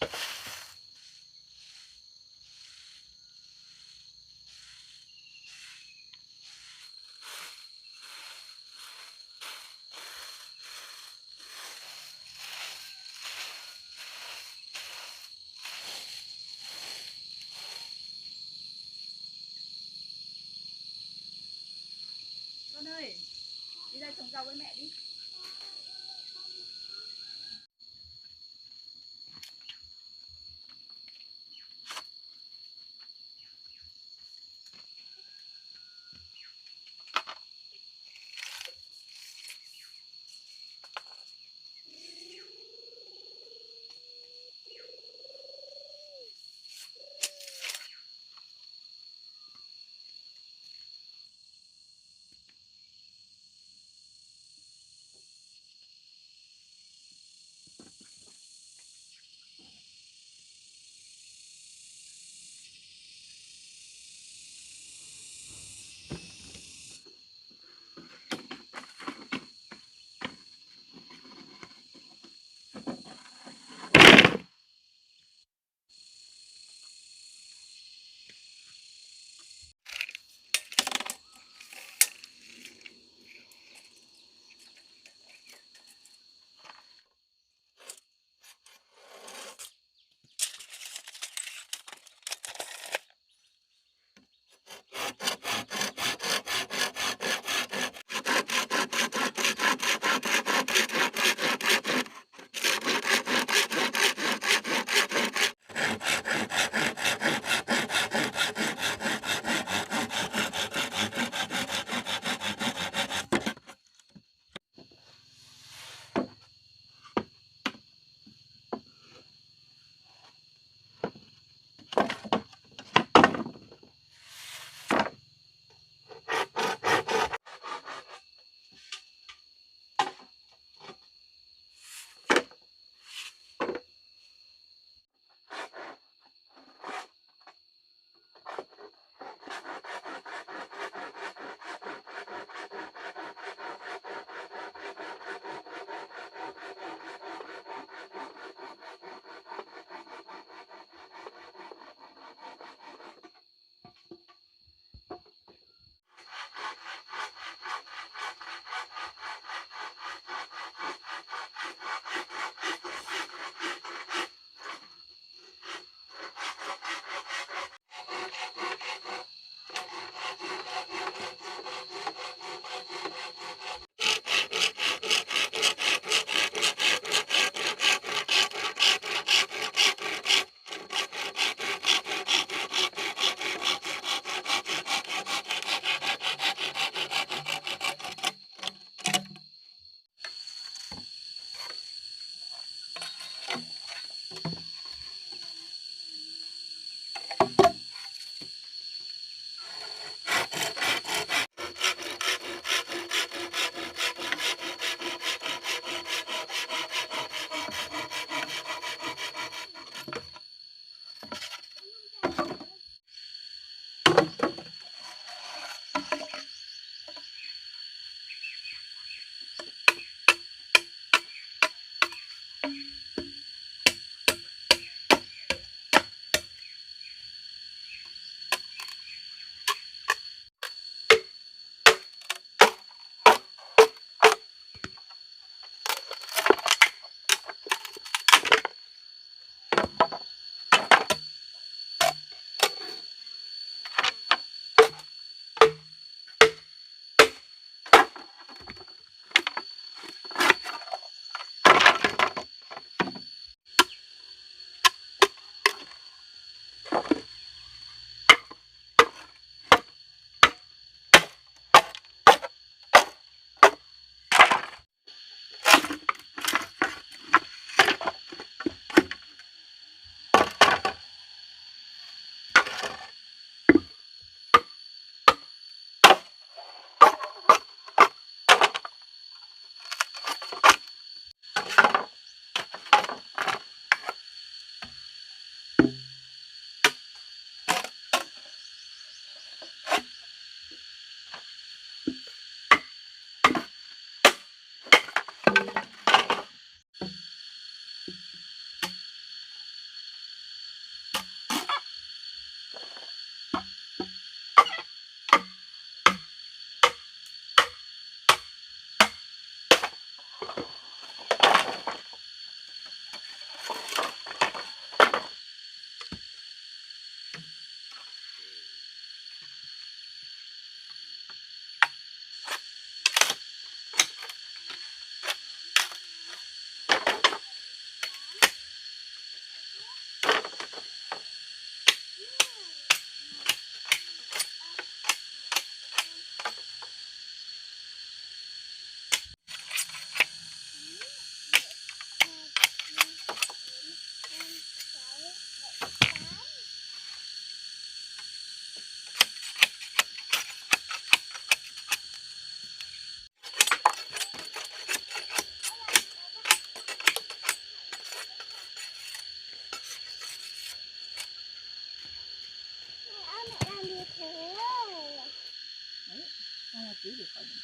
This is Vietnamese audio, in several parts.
Con ơi, đi ra trồng rau với mẹ đi.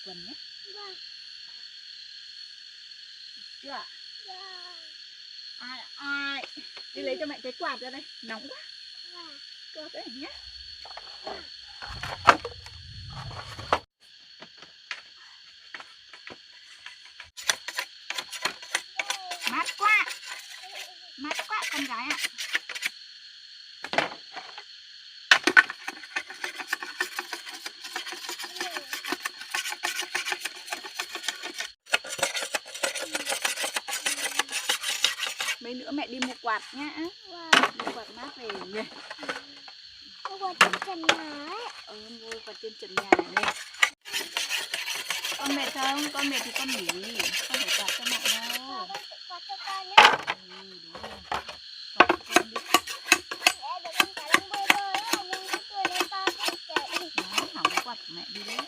quần nhé. Vâng. Chưa ạ? Vâng. Ai đi lấy cho mẹ cái quạt ra đây, nóng quá. Vâng. Cơ đấy nhé. Vâng. Mát quá, mát quá con gái ạ. Mấy nữa mẹ đi mua quạt nhá. Vâng. Mua quạt mát về nhỉ. Mua quạt trên trần nhà ấy. Mua quạt trên trần nhà này. Con mệt không? Con mệt thì con nghỉ. Con phải quạt cho mẹ đâu. Con tự quạt cho con nhé. Đúng rồi. Quạt cho con đi. Để được con cá lông bơi bơi á, nhưng cái cười lên to cái kệ. Đó, hỏng cái quạt của mẹ đi đấy.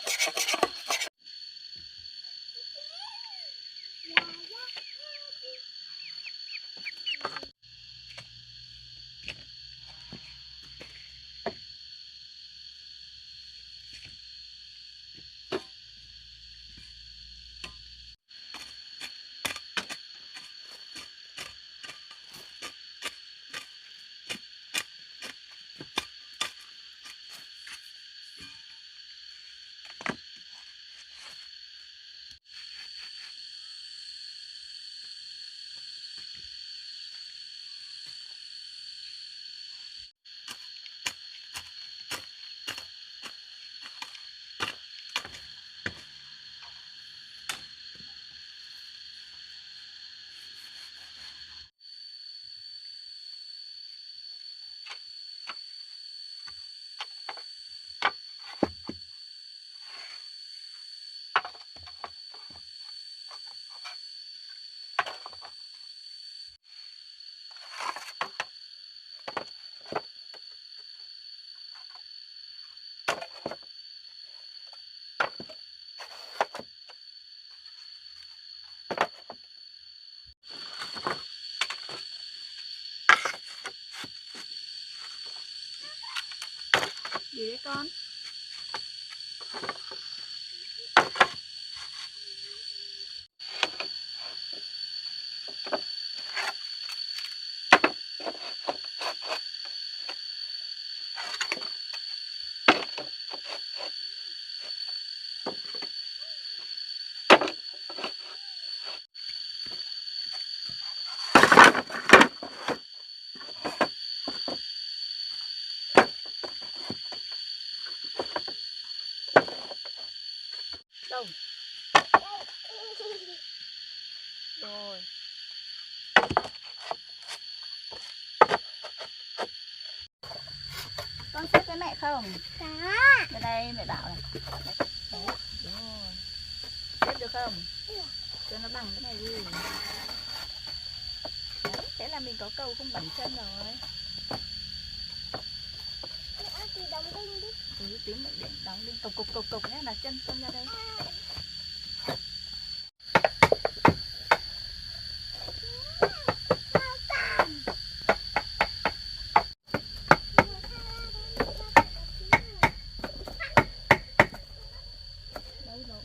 Gì đấy con? Đâu? Rồi. Con xếp với mẹ không? Có. Bên đây mẹ bảo này. Đấy, đúng rồi. Xếp được không? Cho nó bằng cái này đi. Đấy, thế là mình có cầu không bẩn chân rồi. Mẹ thì đóng đinh đi. Tí mẹ để đóng đinh cộc nhé, là chân con ra đây. Đâu rồi?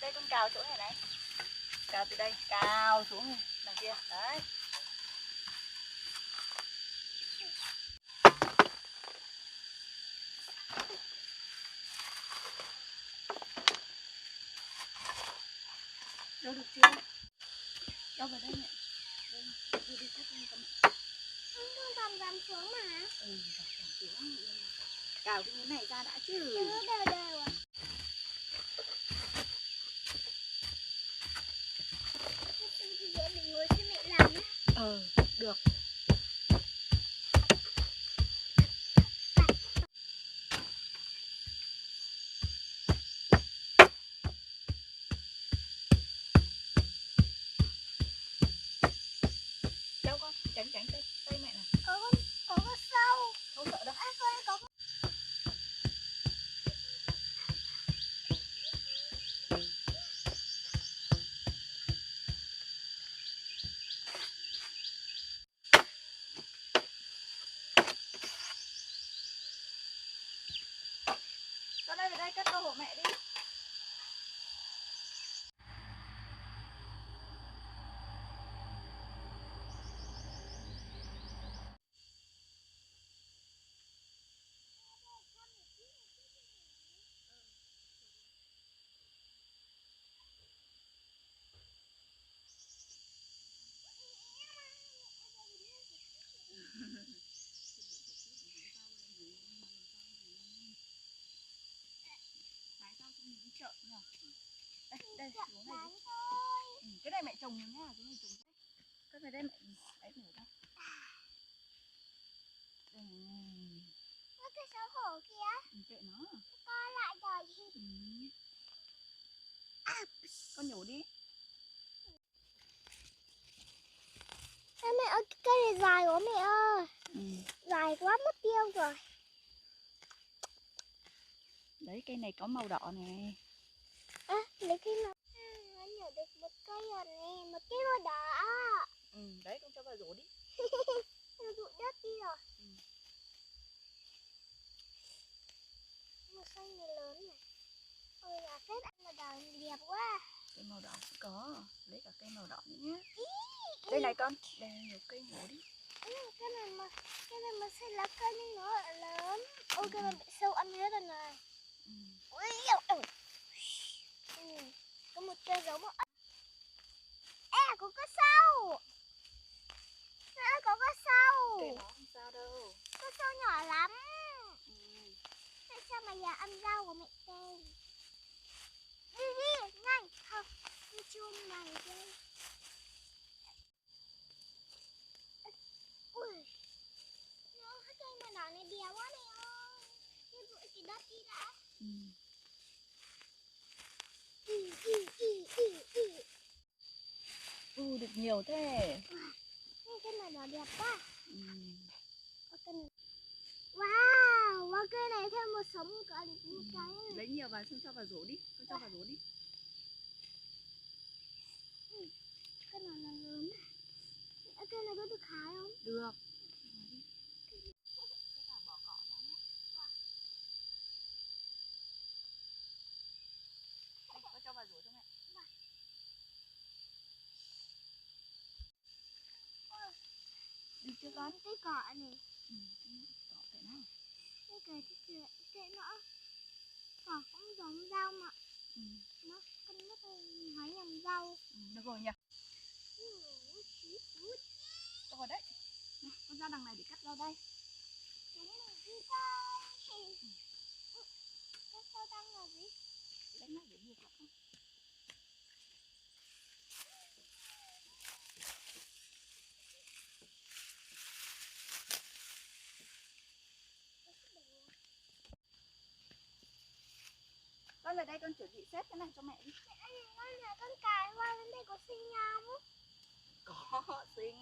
Đây con cào chỗ này này. Cào từ đây, cào xuống đằng kia. Đấy. Đâu được chưa? Đâu vào đây mẹ. Đây, đi sát lên con. Con cầm dầm xuống mà. Dầm xuống. Cào cái miếng này ra đã chứ. Chứ đều đều à. Để mình ngồi xem mẹ làm nhé. Được. Đâu con, tránh tay mẹ nè. Có con sâu. Không sợ đâu. Có Con đây về đây cắt cho hộ mẹ đi. Hái rau trong miếng chợ nhỉ. Đây, xuống này đi. Cái này mẹ trồng nhá, xuống này trồng. Cái này đây mẹ ấy mổ ra. cái sâu hổ kìa. Kệ nó. Con lại rồi. Con nhổ đi. Mẹ ơi, cây này dài quá mẹ ơi. Dài quá mất tiêu rồi. Đấy, cây này có màu đỏ này. Lấy cái nào? Nó nhổ được một cây rồi nè, một cái màu đỏ. Đấy, con cho vào rổ đi. Nó rụng đất đi rồi. Một xanh này lớn này. Ôi là phết ăn màu đỏ đẹp quá. Cây màu đỏ cũng có. Lấy cả cây màu đỏ nữa nhé. Đây này con. Đây nhiều cây nhổ đi. Cái này mà xanh lá cây nhưng nó lại lớn. Ôi cái này bị sâu ăn hết rồi này. Ui dồi. Có một cây giống một ốc. Có con sâu. Có con sâu. Cây nó không sao đâu. Con sâu nhỏ lắm. Tại sao mà giờ ăn rau của mẹ đây? Đi, nhanh. Không, đi chum này đây. đất đi đã. Ừ. Được nhiều thế. Cái này nó đẹp quá. Ừ. Wow, cái này thêm một sống một cái này. Lấy nhiều vào xong cho vào rổ đi. Con cho vào rổ đi. Cái này là lớn. Cái này có được hái không? Được. Con cho vào rổ cho mẹ. Được chưa con? Cái cỏ này. Cỏ cái nào? Cái nữa. Cỏ cũng giống rau mà. Nó hái nhầm rau. Được rồi nhỉ. Được rồi đấy. Này, con ra đằng này để cắt rau đây. Đúng rồi, đi coi. Cái sao đăng là gì? Đánh lại để buộc lại không? Con về đây con chuẩn bị xếp cái này cho mẹ đi. Con cài qua bên đây có sinh nhau không? Có xinh.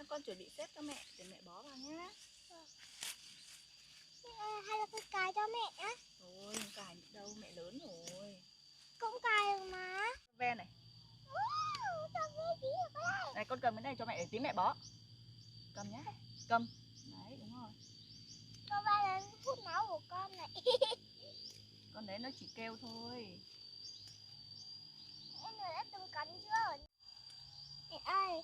Con chuẩn bị xếp cho mẹ để mẹ bó vào nhá. Hay là con cài cho mẹ á? Thôi không cài nữa đâu, mẹ lớn rồi. Cũng cài được mà. Ve này. Cho ve tí được đấy. Này con cầm cái này cho mẹ để tí mẹ bó. Cầm nhá. Cầm. Đấy đúng rồi. Con ve là hút máu của con này. Con đấy nó chỉ kêu thôi. Em đã từng cắn chưa? Mẹ ơi.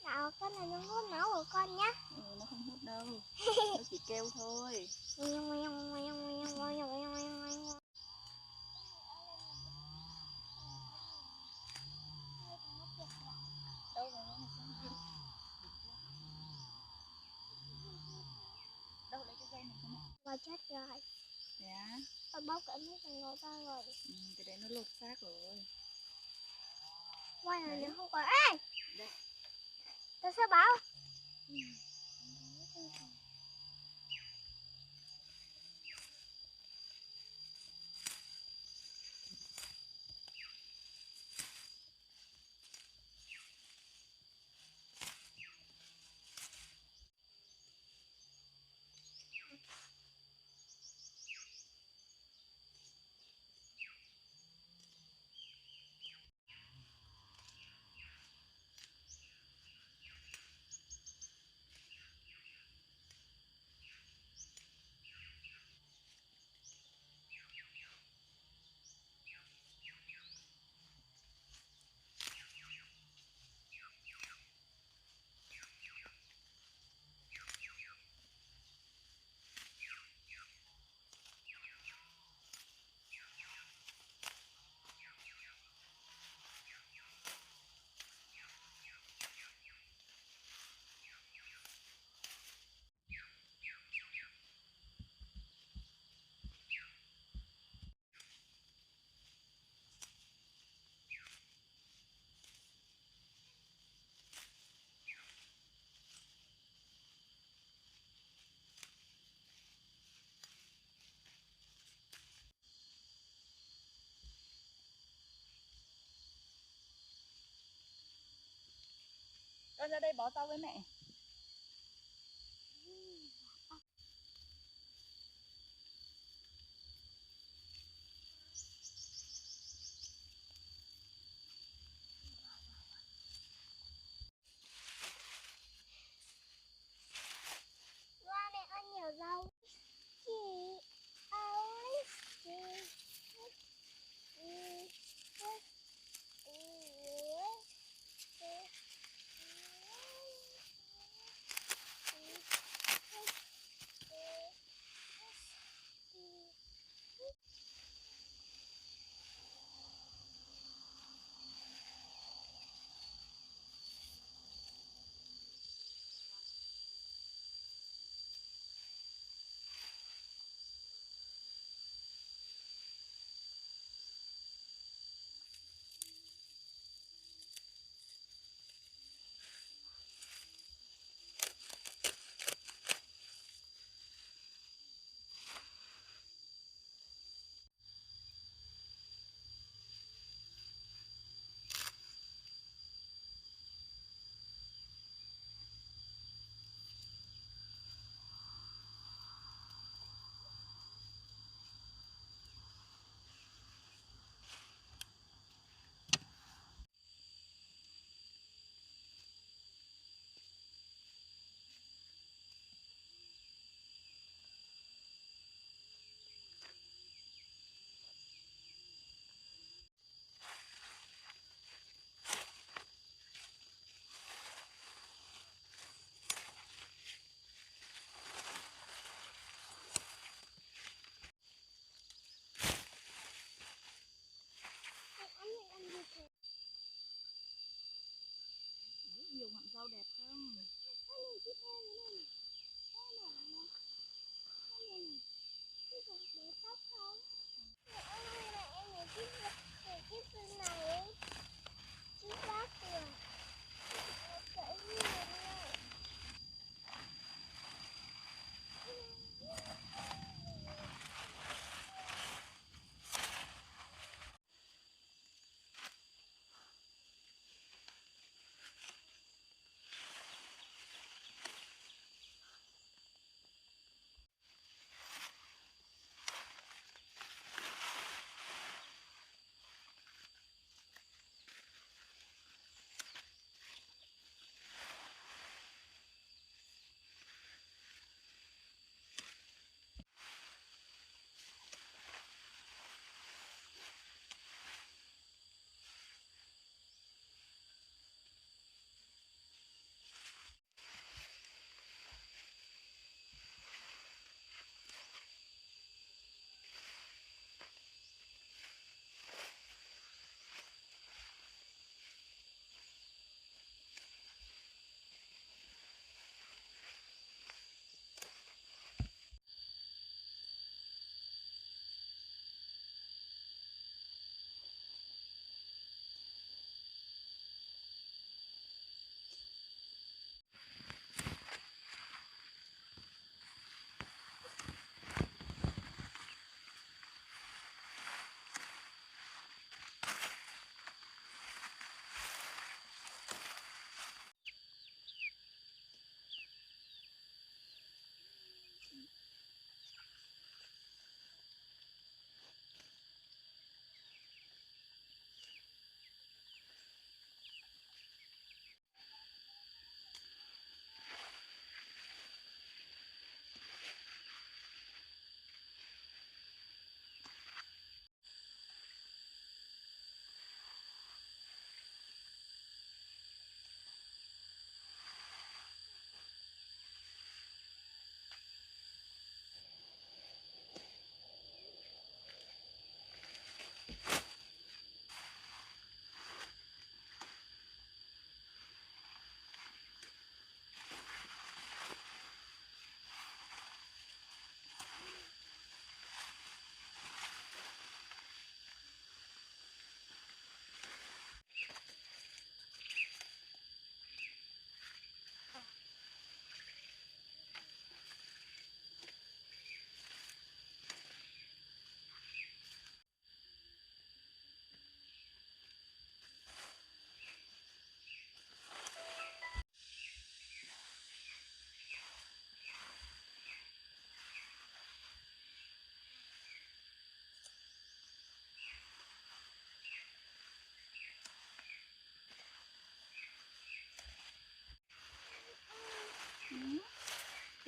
Nào con này nó hút máu của con nhá. Nó không hút đâu. Nó chỉ kêu thôi. Đâu rồi nó xem kia. Đâu lấy cái dây này cho mẹ. Và chết rồi. Dạ. Con bóc cái nước này nó ra rồi. Cái đấy nó lột xác rồi. Ngoài này nó không có. Ê! Đây. Tao sẽ báo. Con ra đây bó rau với mẹ. Qua mẹ ăn nhiều rau. Chị ơi.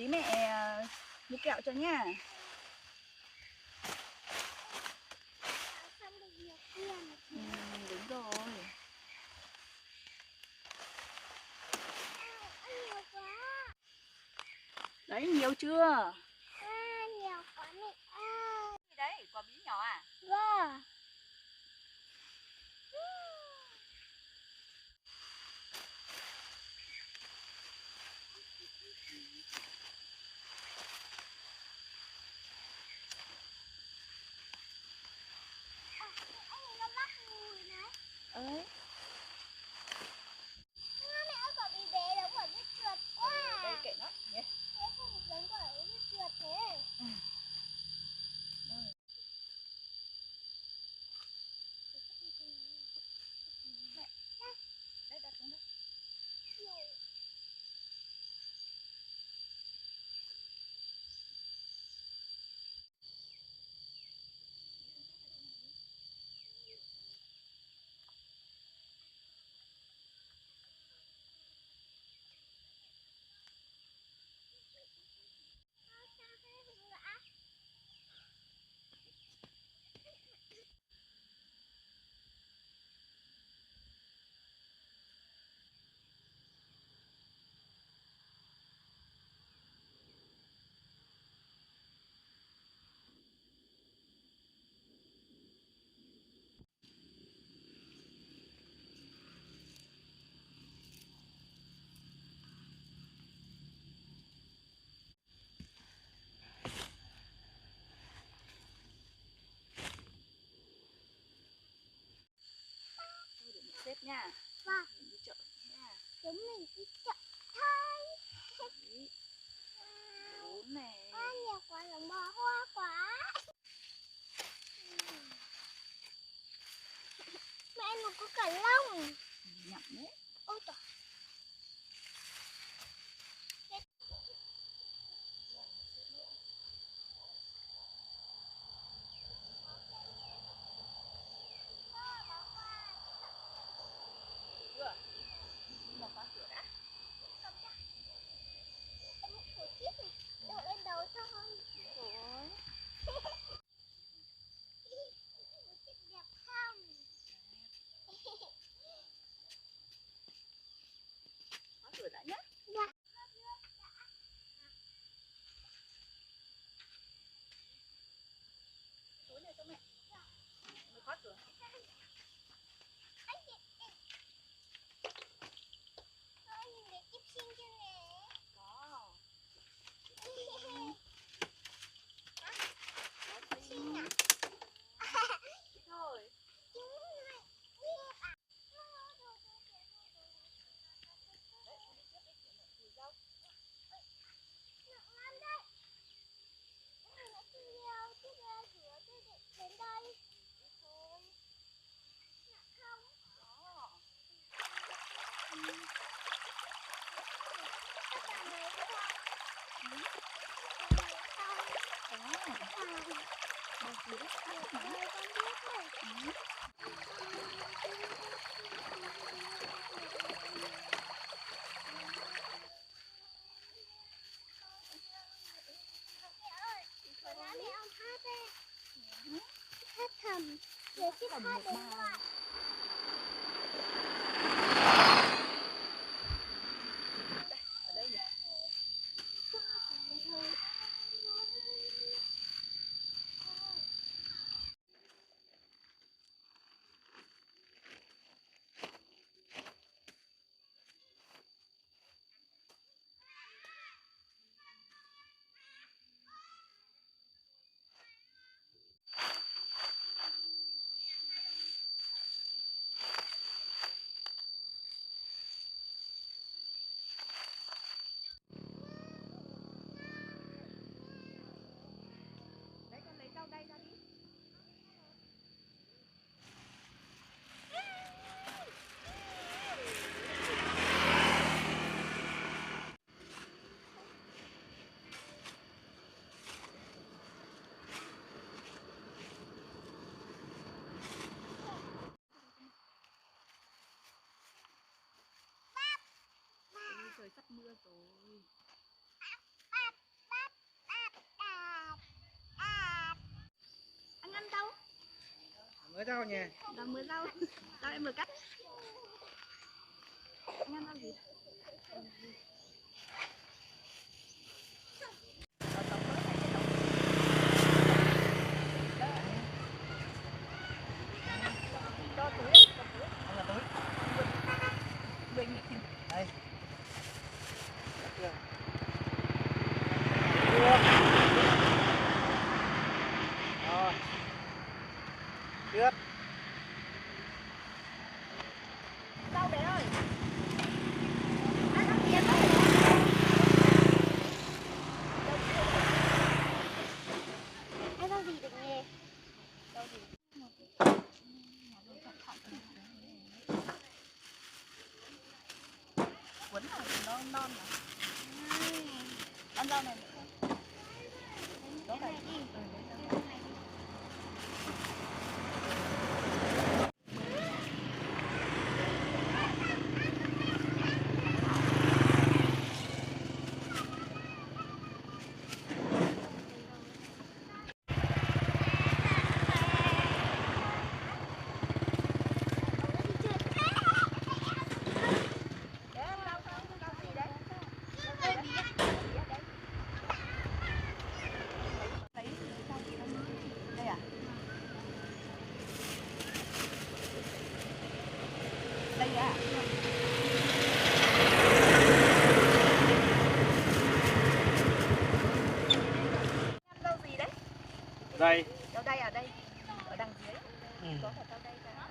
mẹ mua kẹo cho nhá. Không được nhiều tiền. Đúng rồi. Ăn nhiều quá. Đấy, nhiều chưa? Nhiều quá mẹ Gì đấy, quả bí nhỏ à? Vâng. Anh nó lắc mùi này. Ơi. Mẹ ơi, quả bí bé đó quả biết trượt quá. Đây kệ nó nhé. Thế không được giống quả biết trượt thế. Đấy, đặt xuống đây. Thôi để mẹ xếp nha. Vâng. Mình đi chợ nha. Chúng mình đi chợ thôi. Đấy. 4 này. Nhiều quá giống bò hoa quá. Mẹ nó có cả lông. Nhậm đấy. Ôi trời. Chưa? Mở khóa cửa đã. Em muốn thử chiếc này. Đội lên đầu thôi. Đúng rồi. Chiếc đẹp không? Khóa cửa đã nhé. Dạ. Túi này cho mẹ. Mở khóa cửa. Ôi, nhìn thấy chip xinh chưa nè. Có. Xinh à? Đi thôi. Chúng này biết à? Đấy, con đi trước đi. Để mẹ cùi rau. Nặng lắm đấy. Cái này nó không đeo chiếc rửa tôi đến đây. Đi thôi. Nặng không? Có. Các bạn này không? Ừ. Không. Có. Không. Đâu gì đấy. Được rồi, con biết rồi. Ừ. Mẹ ơi, hồi nãy mẹ ông hát đấy. Hát thầm. Để chiếc Cầm hát một đến bài. đoạn. Ở đây nhỉ? Đấy, con lấy rau đây ra đi. Trời sắp mưa rồi. Mới rau nhỉ? Là mới rau. Rau em vừa cắt. Ngăn rau gì? Cho túi. Không là túi. Đây. Đây. Được. Rồi. Tiếp. Rau bé ơi. Ăn nó tiền thôi. Ăn rau gì được nhỉ? Rau gì? Cuốn nào thì nó non mà. Ăn rau này nữa không? Đó Cái này này đi. Đây à? Đây à? Rau gì đấy? Đây. Rau đây à? Đây. Ở đằng dưới. Ừ. Có cả rau đây cả rau.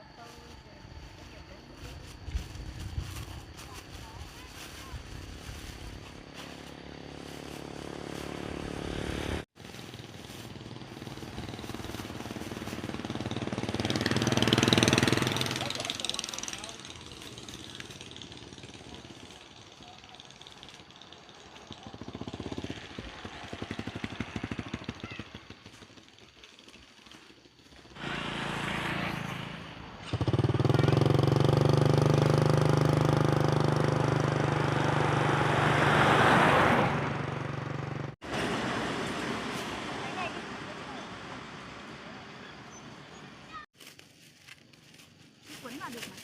Cuốn vào được mà.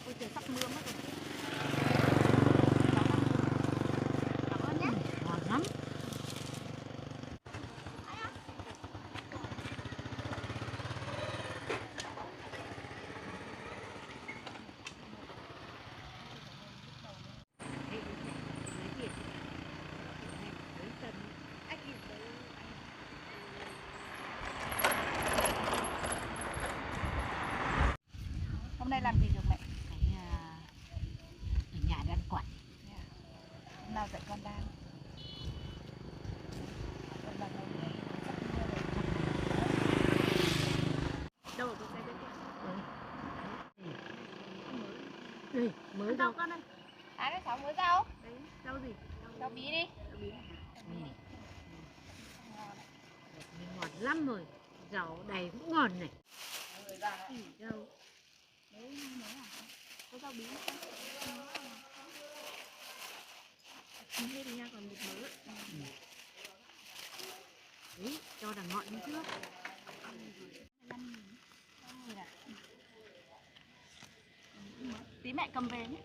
Ôi trời sắp mưa mất rồi. Cảm ơn nhé. Ngon lắm. Hôm nay làm gì được mẹ? Ở nhà đang quạt. Hôm nào dạy con đang. Đâu ở cái xe bên kia? Đây, mới Rau đâu. con ơi. À cái sáu mới rau. Đấy, rau gì? Rau bí đi. Rau bí này hả? Ngọt lắm rồi. Rau đầy cũng ngon này. Rau. Đấy, mới à? Có rau bí nữa không? Chín hết đi nha, còn một mớ. Đấy, cho đằng ngọn đi trước. 15.000. Tí mẹ cầm về nhé.